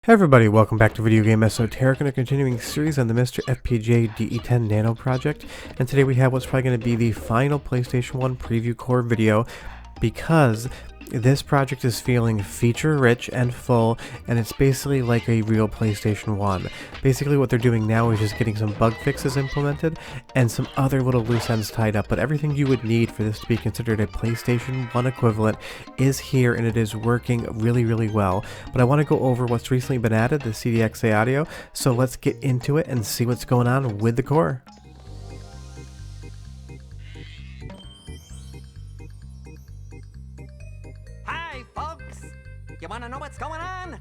Hey everybody, welcome back to Video Game Esoteric and a continuing series on the MiSTer FPGA DE-10 Nano project. And today we have what's probably going to be the final PlayStation 1 preview core video, because this project is feeling feature rich and full, and it's basically like a real PlayStation 1. Basically what they're doing now is just getting some bug fixes implemented and some other little loose ends tied up, but everything you would need for this to be considered a PlayStation 1 equivalent is here, and it is working really well. But I want to go over what's recently been added, the CDXA audio, so let's get into it and see what's going on with the core. You want to know what's going on?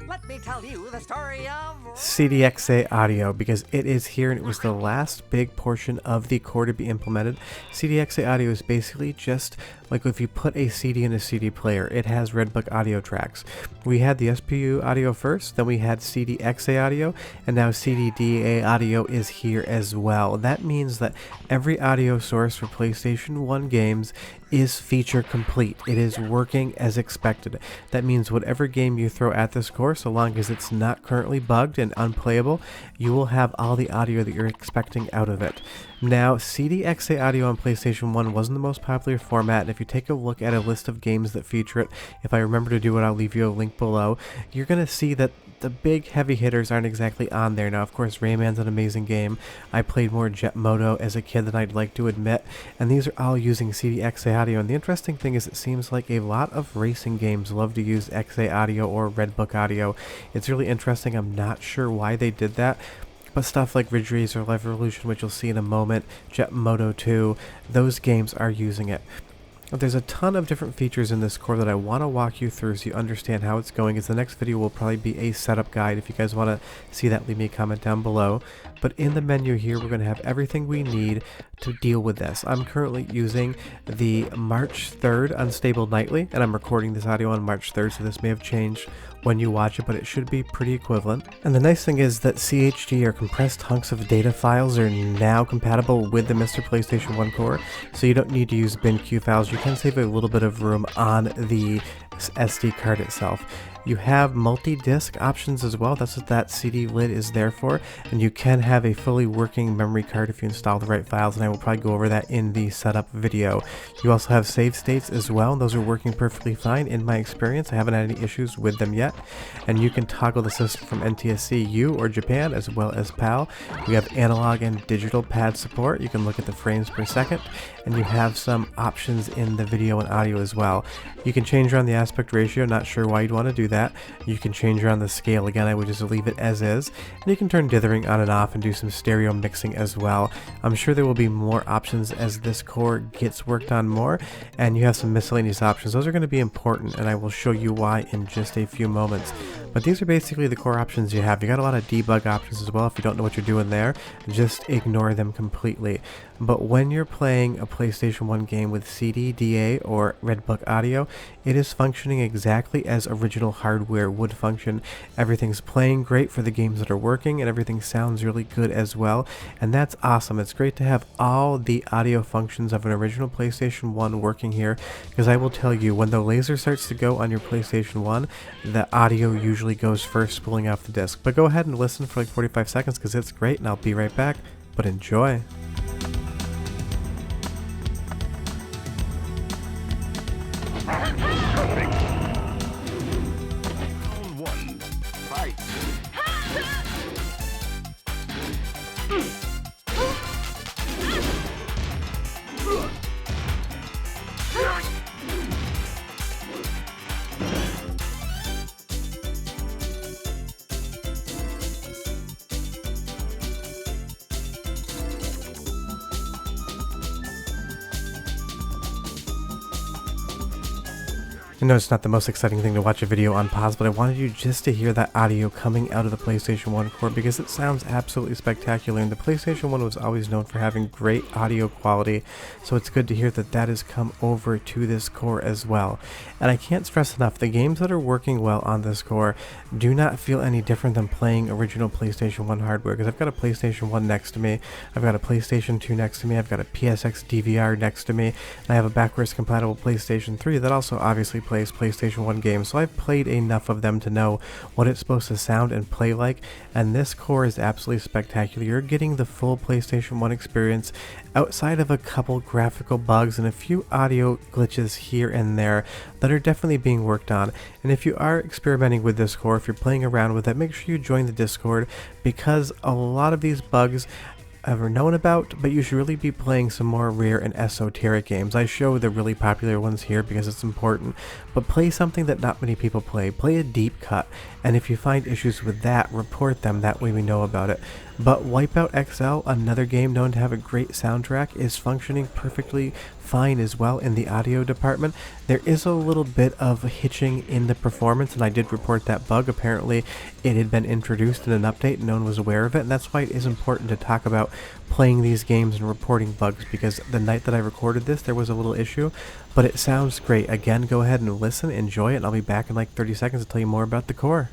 Let me tell you the story of CDXA audio, because it is here and it was the last big portion of the core to be implemented. CDXA audio is basically just like if you put a CD in a CD player. It has Redbook audio tracks. We had the SPU audio first, then we had CDXA audio, and now CDDA audio is here as well. That means that every audio source for PlayStation 1 games is feature complete. It is working as expected. That means whatever game you throw at this core, so long as it's not currently bugged and unplayable, you will have all the audio that you're expecting out of it. Now, CDXA audio on PlayStation 1 wasn't the most popular format, and if you take a look at a list of games that feature it, if I remember to do it, I'll leave you a link below, you're going to see that the big heavy hitters aren't exactly on there. Now, of course, Rayman's an amazing game. I played more Jet Moto as a kid than I'd like to admit, and these are all using CDXA audio. And the interesting thing is it seems like a lot of racing games love to use XA audio or Redbook audio. It's really interesting. I'm not sure why they did that, but stuff like Ridge Racer, Live Revolution, which you'll see in a moment, Jet Moto 2, those games are using it. There's a ton of different features in this core that I want to walk you through so you understand how it's going, as the next video will probably be a setup guide. If you guys want to see that, leave me a comment down below. But in the menu here, we're going to have everything we need to deal with this. I'm currently using the March 3rd Unstable Nightly, and I'm recording this audio on March 3rd, so this may have changed when you watch it, but it should be pretty equivalent. And the nice thing is that CHD, or compressed hunks of data files, are now compatible with the MiSTer PlayStation 1 core, so you don't need to use BinQ files. You can save a little bit of room on the SD card itself. You have multi-disc options as well. That's what that CD lid is there for, and you can have a fully working memory card if you install the right files, and I will probably go over that in the setup video. You also have save states as well, and those are working perfectly fine in my experience. I haven't had any issues with them yet. And you can toggle the system from NTSC U or Japan as well as PAL. We have analog and digital pad support. You can look at the frames per second, and you have some options in the video and audio as well. You can change around the aspect ratio. Not sure why you'd want to do that. You can change around the scale. Again, I would just leave it as is. And you can turn dithering on and off and do some stereo mixing as well. I'm sure there will be more options as this core gets worked on more, and you have some miscellaneous options. Those are going to be important, and I will show you why in just a few moments. But these are basically the core options you have. You got a lot of debug options as well. If you don't know what you're doing there, just ignore them completely. But when you're playing a PlayStation 1 game with CDDA or Redbook audio, it is functioning exactly as original hardware would function. Everything's playing great for the games that are working, and everything sounds really good as well. And that's awesome. It's great to have all the audio functions of an original PlayStation 1 working here, because I will tell you, when the laser starts to go on your PlayStation 1, the audio usually goes first, spooling off the disc. But go ahead and listen for like 45 seconds because it's great, and I'll be right back. But enjoy. Round one, fight. I know it's not the most exciting thing to watch a video on pause, but I wanted you just to hear that audio coming out of the PlayStation 1 core, because it sounds absolutely spectacular, and the PlayStation 1 was always known for having great audio quality, so it's good to hear that that has come over to this core as well. And I can't stress enough, the games that are working well on this core do not feel any different than playing original PlayStation 1 hardware, because I've got a PlayStation 1 next to me, I've got a PlayStation 2 next to me, I've got a PSX DVR next to me, and I have a backwards compatible PlayStation 3 that also obviously plays plays PlayStation 1 games, so I've played enough of them to know what it's supposed to sound and play like, and this core is absolutely spectacular. You're getting the full PlayStation 1 experience outside of a couple graphical bugs and a few audio glitches here and there that are definitely being worked on. And if you are experimenting with this core, if you're playing around with it, make sure you join the Discord, because a lot of these bugs ever known about, but you should really be playing some more rare and esoteric games. I show the really popular ones here because it's important, but play something that not many people play. Play a deep cut, and if you find issues with that, report them, that way we know about it. But Wipeout XL, another game known to have a great soundtrack, is functioning perfectly fine as well in the audio department. There is a little bit of hitching in the performance, and I did report that bug. Apparently it had been introduced in an update and no one was aware of it, and that's why it is important to talk about playing these games and reporting bugs, because the night that I recorded this there was a little issue, but it sounds great. Again, go ahead and listen, enjoy it, and I'll be back in like 30 seconds to tell you more about the core.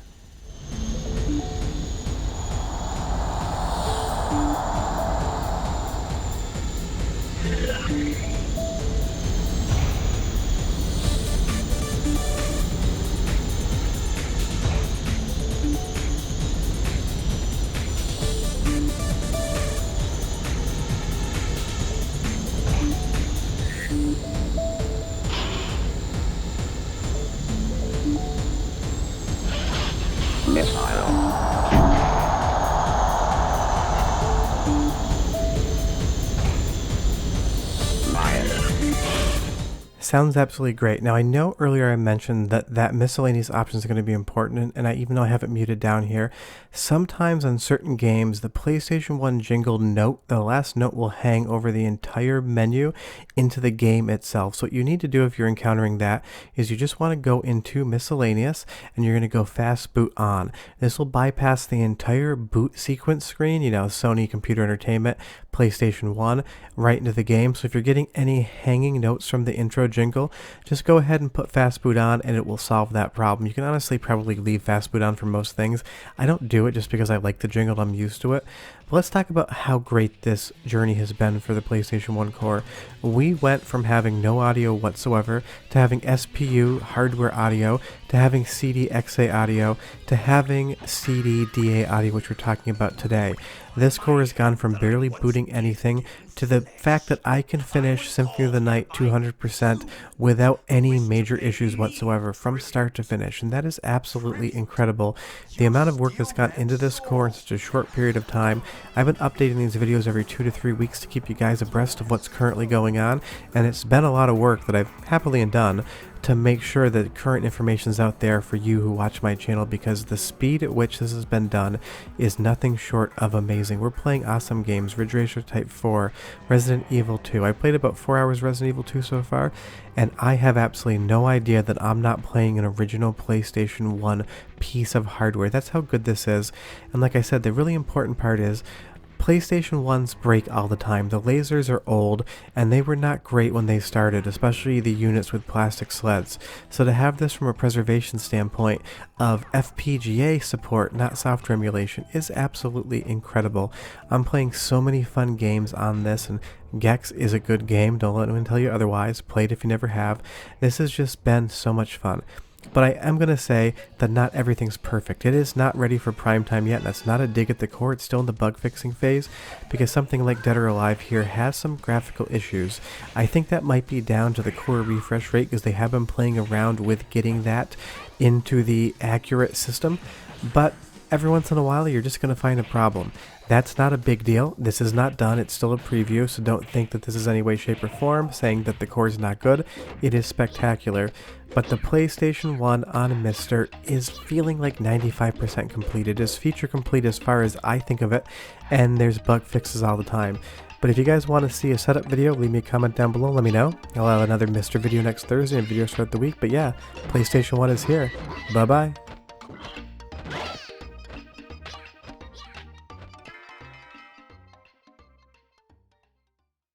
Sounds absolutely great. Now I know earlier I mentioned that miscellaneous options are going to be important, and even though I have it muted down here, sometimes on certain games the PlayStation 1 jingle note, the last note, will hang over the entire menu into the game itself. So what you need to do if you're encountering that is you just want to go into miscellaneous and you're going to go fast boot on. This will bypass the entire boot sequence screen, you know, Sony Computer Entertainment, PlayStation 1, right into the game. So if you're getting any hanging notes from the intro jingle, just go ahead and put fast boot on and it will solve that problem. You can honestly probably leave fast boot on for most things. I don't do it just because I like the jingle, I'm used to it. But let's talk about how great this journey has been for the PlayStation 1 core. We went from having no audio whatsoever to having SPU hardware audio, to having CDXA audio, to having CDDA audio, which we're talking about today. This core has gone from barely booting anything to the fact that I can finish Symphony of the Night 200% without any major issues whatsoever from start to finish, and that is absolutely incredible. The amount of work that's gone into this core in such a short period of time. I've been updating these videos every 2 to 3 weeks to keep you guys abreast of what's currently going on, and it's been a lot of work that I've happily done to make sure that current information is out there for you who watch my channel, because the speed at which this has been done is nothing short of amazing. We're playing awesome games: Ridge Racer Type 4, Resident Evil 2. I played about 4 hours Resident Evil 2 so far, and I have absolutely no idea that I'm not playing an original PlayStation 1 piece of hardware. That's how good this is. And like I said, the really important part is PlayStation 1s break all the time. The lasers are old, and they were not great when they started, especially the units with plastic sleds. So to have this from a preservation standpoint of FPGA support, not software emulation, is absolutely incredible. I'm playing so many fun games on this, and Gex is a good game. Don't let anyone tell you otherwise. Play it if you never have. This has just been so much fun. But I am going to say that not everything's perfect. It is not ready for prime time yet, and that's not a dig at the core. It's still in the bug fixing phase, because something like Dead or Alive here has some graphical issues. I think that might be down to the core refresh rate, because they have been playing around with getting that into the accurate system. But every once in a while you're just going to find a problem. That's not a big deal. This is not done. It's still a preview, so don't think that this is any way, shape, or form saying that the core is not good. It is spectacular. But the PlayStation 1 on MiSTer is feeling like 95% complete. It is feature complete as far as I think of it, and there's bug fixes all the time. But if you guys want to see a setup video, leave me a comment down below, let me know. I'll have another MiSTer video next Thursday and videos throughout the week. But yeah, PlayStation 1 is here. Bye-bye.